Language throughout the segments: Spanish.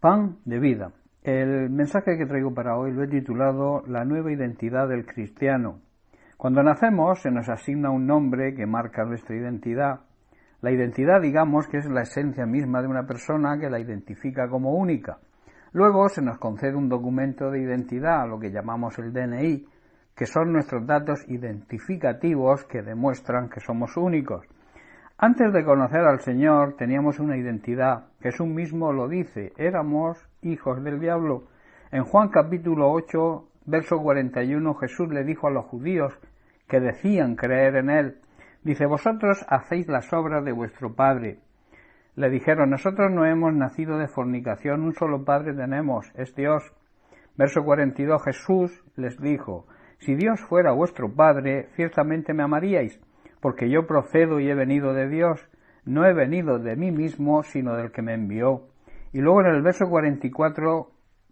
Pan de vida. El mensaje que traigo para hoy lo he titulado La nueva identidad del cristiano. Cuando nacemos se nos asigna un nombre que marca nuestra identidad. La identidad, digamos, que es la esencia misma de una persona que la identifica como única. Luego se nos concede un documento de identidad, lo que llamamos el DNI, que son nuestros datos identificativos que demuestran que somos únicos. Antes de conocer al Señor teníamos una identidad. Jesús mismo lo dice, éramos hijos del diablo. En Juan capítulo 8, verso 41, Jesús le dijo a los judíos que decían creer en él, dice, vosotros hacéis las obras de vuestro padre. Le dijeron, nosotros no hemos nacido de fornicación, un solo padre tenemos, es Dios. Verso 42, Jesús les dijo, si Dios fuera vuestro padre, ciertamente me amaríais, porque yo procedo y he venido de Dios, no he venido de mí mismo, sino del que me envió. Y luego en el verso 44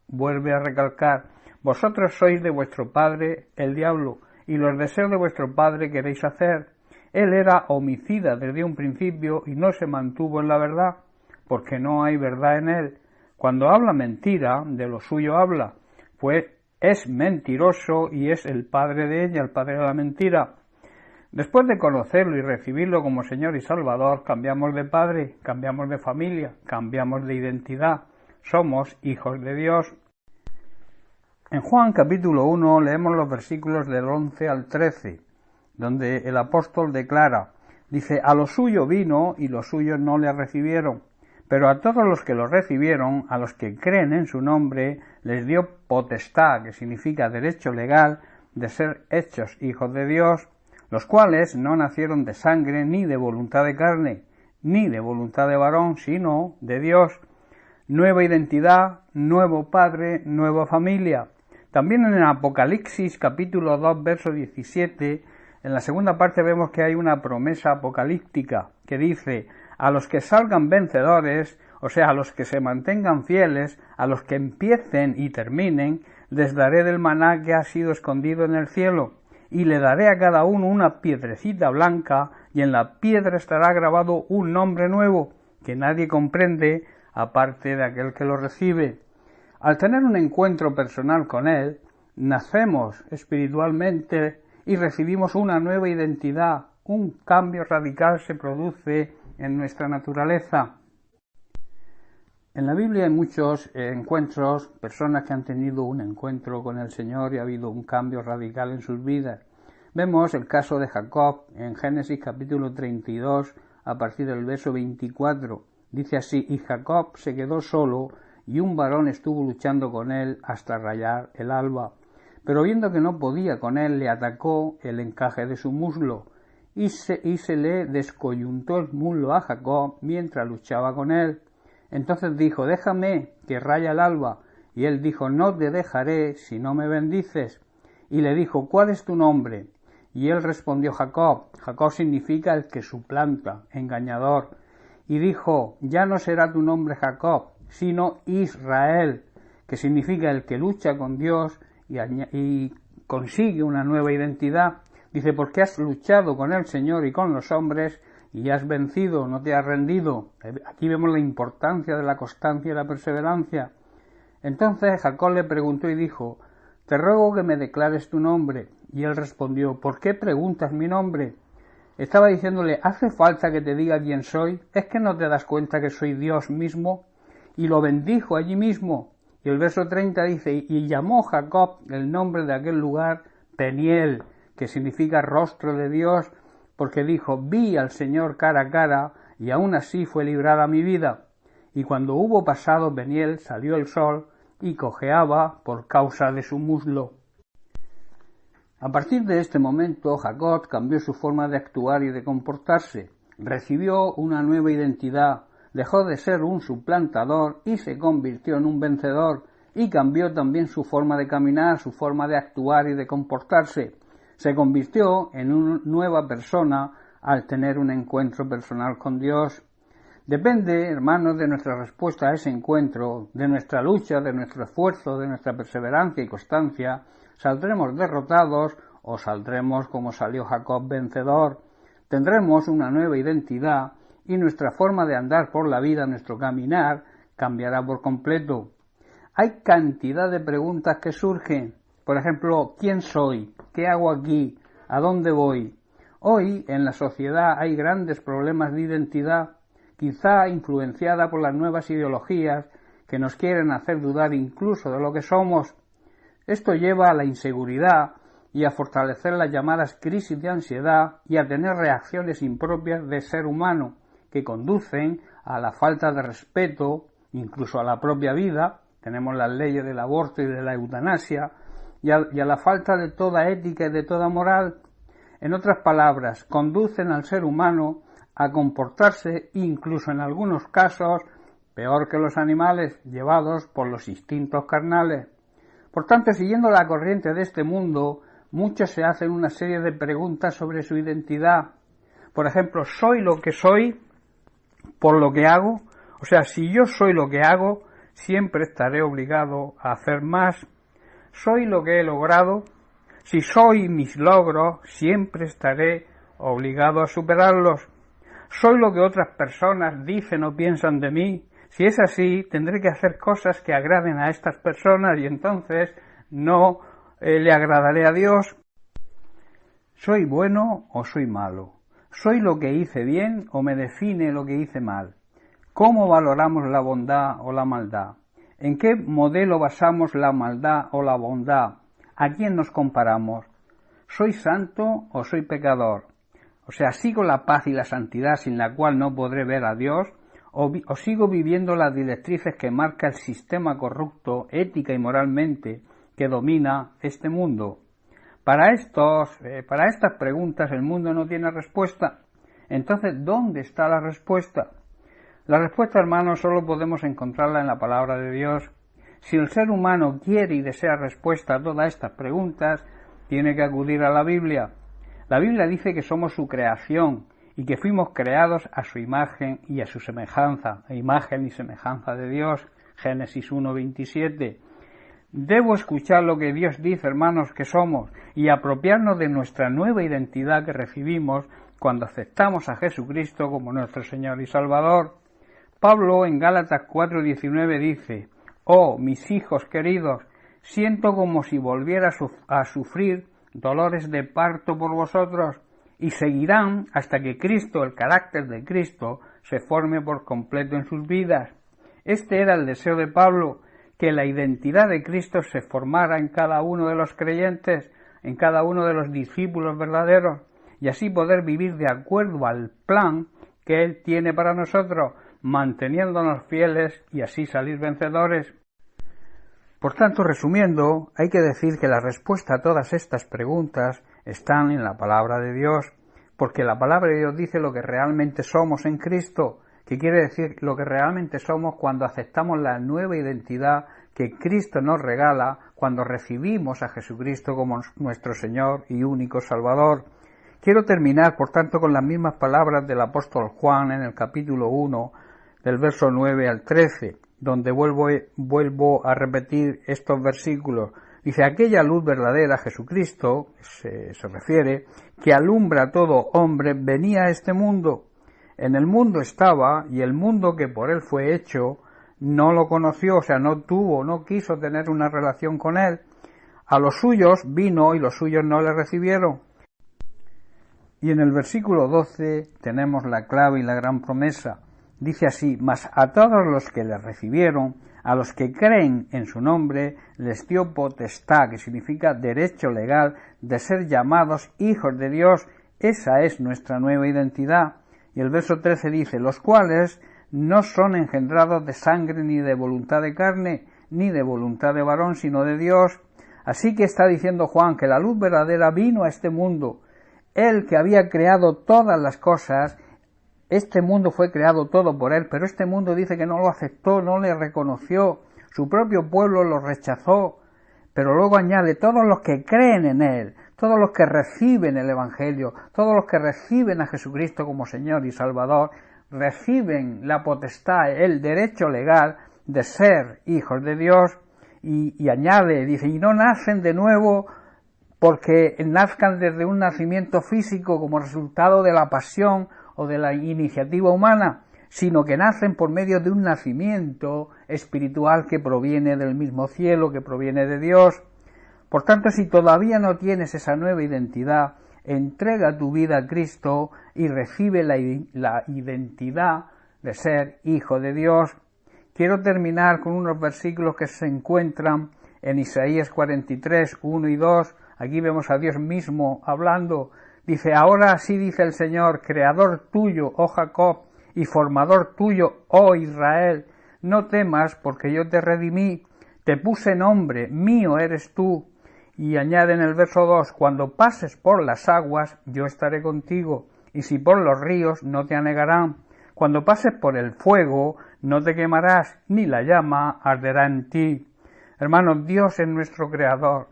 vuelve a recalcar, vosotros sois de vuestro padre el diablo, y los deseos de vuestro padre queréis hacer. Él era homicida desde un principio y no se mantuvo en la verdad, porque no hay verdad en él. Cuando habla mentira, de lo suyo habla, pues es mentiroso y es el padre de ella, el padre de la mentira. Después de conocerlo y recibirlo como Señor y Salvador, cambiamos de padre, cambiamos de familia, cambiamos de identidad. Somos hijos de Dios. En Juan capítulo 1 leemos los versículos del 11 al 13, donde el apóstol declara, dice, a lo suyo vino y los suyos no le recibieron, pero a todos los que lo recibieron, a los que creen en su nombre, les dio potestad, que significa derecho legal, de ser hechos hijos de Dios, los cuales no nacieron de sangre, ni de voluntad de carne, ni de voluntad de varón, sino de Dios. Nueva identidad, nuevo padre, nueva familia. También en el Apocalipsis, capítulo 2, verso 17, en la segunda parte vemos que hay una promesa apocalíptica que dice, a los que salgan vencedores, o sea, a los que se mantengan fieles, a los que empiecen y terminen, les daré del maná que ha sido escondido en el cielo. Y le daré a cada uno una piedrecita blanca, y en la piedra estará grabado un nombre nuevo, que nadie comprende, aparte de aquel que lo recibe. Al tener un encuentro personal con él, nacemos espiritualmente y recibimos una nueva identidad, un cambio radical se produce en nuestra naturaleza. En la Biblia hay muchos encuentros, personas que han tenido un encuentro con el Señor y ha habido un cambio radical en sus vidas. Vemos el caso de Jacob en Génesis capítulo 32 a partir del verso 24. Dice así, y Jacob se quedó solo y un varón estuvo luchando con él hasta rayar el alba. Pero viendo que no podía con él, le atacó el encaje de su muslo y se le descoyuntó el muslo a Jacob mientras luchaba con él. Entonces dijo, déjame que raya el alba. Y él dijo, no te dejaré si no me bendices. Y le dijo, ¿cuál es tu nombre? Y él respondió, Jacob. Jacob significa el que suplanta, engañador. Y dijo, ya no será tu nombre Jacob, sino Israel, que significa el que lucha con Dios y consigue una nueva identidad. Dice, porque has luchado con el Señor y con los hombres, y has vencido, no te has rendido. Aquí vemos la importancia de la constancia y la perseverancia. Entonces Jacob le preguntó y dijo, te ruego que me declares tu nombre. Y él respondió, ¿por qué preguntas mi nombre? Estaba diciéndole, ¿hace falta que te diga quién soy? ¿Es que no te das cuenta que soy Dios mismo? Y lo bendijo allí mismo. Y el verso 30 dice, y llamó Jacob el nombre de aquel lugar Peniel, que significa rostro de Dios, porque dijo, vi al Señor cara a cara, y aún así fue librada mi vida. Y cuando hubo pasado Peniel, salió el sol, y cojeaba por causa de su muslo. A partir de este momento, Jacob cambió su forma de actuar y de comportarse. Recibió una nueva identidad, dejó de ser un suplantador y se convirtió en un vencedor, y cambió también su forma de caminar, su forma de actuar y de comportarse. Se convirtió en una nueva persona al tener un encuentro personal con Dios. Depende, hermanos, de nuestra respuesta a ese encuentro, de nuestra lucha, de nuestro esfuerzo, de nuestra perseverancia y constancia, saldremos derrotados o saldremos como salió Jacob vencedor. Tendremos una nueva identidad y nuestra forma de andar por la vida, nuestro caminar, cambiará por completo. Hay cantidad de preguntas que surgen. Por ejemplo, ¿quién soy? ¿Qué hago aquí? ¿A dónde voy? Hoy en la sociedad hay grandes problemas de identidad, quizá influenciada por las nuevas ideologías que nos quieren hacer dudar incluso de lo que somos. Esto lleva a la inseguridad y a fortalecer las llamadas crisis de ansiedad y a tener reacciones impropias de ser humano que conducen a la falta de respeto, incluso a la propia vida. Tenemos las leyes del aborto y de la eutanasia y a la falta de toda ética y de toda moral. En otras palabras, conducen al ser humano a comportarse, incluso en algunos casos, peor que los animales, llevados por los instintos carnales. Por tanto, siguiendo la corriente de este mundo, muchos se hacen una serie de preguntas sobre su identidad. Por ejemplo, ¿soy lo que soy por lo que hago? O sea, si yo soy lo que hago, siempre estaré obligado a hacer más. ¿Soy lo que he logrado? Si soy mis logros, siempre estaré obligado a superarlos. ¿Soy lo que otras personas dicen o piensan de mí? Si es así, tendré que hacer cosas que agraden a estas personas y entonces no le agradaré a Dios. ¿Soy bueno o soy malo? ¿Soy lo que hice bien o me define lo que hice mal? ¿Cómo valoramos la bondad o la maldad? ¿En qué modelo basamos la maldad o la bondad? ¿A quién nos comparamos? ¿Soy santo o soy pecador? O sea, ¿sigo la paz y la santidad sin la cual no podré ver a Dios? ¿O sigo viviendo las directrices que marca el sistema corrupto, ética y moralmente, que domina este mundo? Para estas preguntas el mundo no tiene respuesta. Entonces, ¿dónde está la respuesta? La respuesta, hermanos, solo podemos encontrarla en la palabra de Dios. Si el ser humano quiere y desea respuesta a todas estas preguntas, tiene que acudir a la Biblia. La Biblia dice que somos su creación y que fuimos creados a su imagen y a su semejanza, a imagen y semejanza de Dios, Génesis 1:27. Debo escuchar lo que Dios dice, hermanos, que somos, y apropiarnos de nuestra nueva identidad que recibimos cuando aceptamos a Jesucristo como nuestro Señor y Salvador. Pablo en Gálatas 4:19 dice: «Oh, mis hijos queridos, siento como si volviera a sufrir dolores de parto por vosotros, y seguirán hasta que Cristo, el carácter de Cristo, se forme por completo en sus vidas». Este era el deseo de Pablo, que la identidad de Cristo se formara en cada uno de los creyentes, en cada uno de los discípulos verdaderos, y así poder vivir de acuerdo al plan que Él tiene para nosotros, manteniéndonos fieles y así salir vencedores. Por tanto, resumiendo, hay que decir que la respuesta a todas estas preguntas están en la palabra de Dios, porque la palabra de Dios dice lo que realmente somos en Cristo, que quiere decir lo que realmente somos cuando aceptamos la nueva identidad que Cristo nos regala cuando recibimos a Jesucristo como nuestro Señor y único Salvador. Quiero terminar, por tanto, con las mismas palabras del apóstol Juan en el capítulo 1, del verso 9 al 13, donde vuelvo a repetir estos versículos. Dice: aquella luz verdadera, Jesucristo, se refiere, que alumbra a todo hombre, venía a este mundo. En el mundo estaba, y el mundo que por él fue hecho no lo conoció, o sea, no quiso tener una relación con él. A los suyos vino y los suyos no le recibieron. Y en el versículo 12 tenemos la clave y la gran promesa. Dice así: mas a todos los que le recibieron, a los que creen en su nombre, les dio potestad, que significa derecho legal, de ser llamados hijos de Dios. Esa es nuestra nueva identidad. Y el verso 13 dice: los cuales no son engendrados de sangre, ni de voluntad de carne, ni de voluntad de varón, sino de Dios. Así que está diciendo Juan que la luz verdadera vino a este mundo. Él que había creado todas las cosas, este mundo fue creado todo por él, pero este mundo dice que no lo aceptó, no le reconoció, su propio pueblo lo rechazó, pero luego añade: todos los que creen en él, todos los que reciben el Evangelio, todos los que reciben a Jesucristo como Señor y Salvador, reciben la potestad, el derecho legal de ser hijos de Dios, y añade, dice: y no nacen de nuevo porque nazcan desde un nacimiento físico como resultado de la pasión o de la iniciativa humana, sino que nacen por medio de un nacimiento espiritual que proviene del mismo cielo, que proviene de Dios. Por tanto, si todavía no tienes esa nueva identidad, entrega tu vida a Cristo y recibe la identidad de ser hijo de Dios. Quiero terminar con unos versículos que se encuentran en Isaías 43, 1 y 2. Aquí vemos a Dios mismo hablando. Dice: ahora así dice el Señor, creador tuyo, oh Jacob, y formador tuyo, oh Israel, no temas, porque yo te redimí, te puse nombre, mío eres tú. Y añade en el verso 2, cuando pases por las aguas, yo estaré contigo, y si por los ríos, no te anegarán. Cuando pases por el fuego, no te quemarás, ni la llama arderá en ti. Hermanos, Dios es nuestro creador.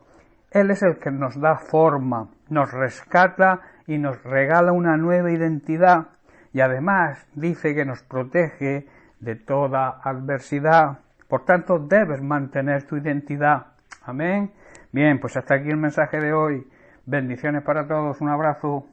Él es el que nos da forma, nos rescata y nos regala una nueva identidad. Y además dice que nos protege de toda adversidad. Por tanto, debes mantener tu identidad. Amén. Bien, pues hasta aquí el mensaje de hoy. Bendiciones para todos. Un abrazo.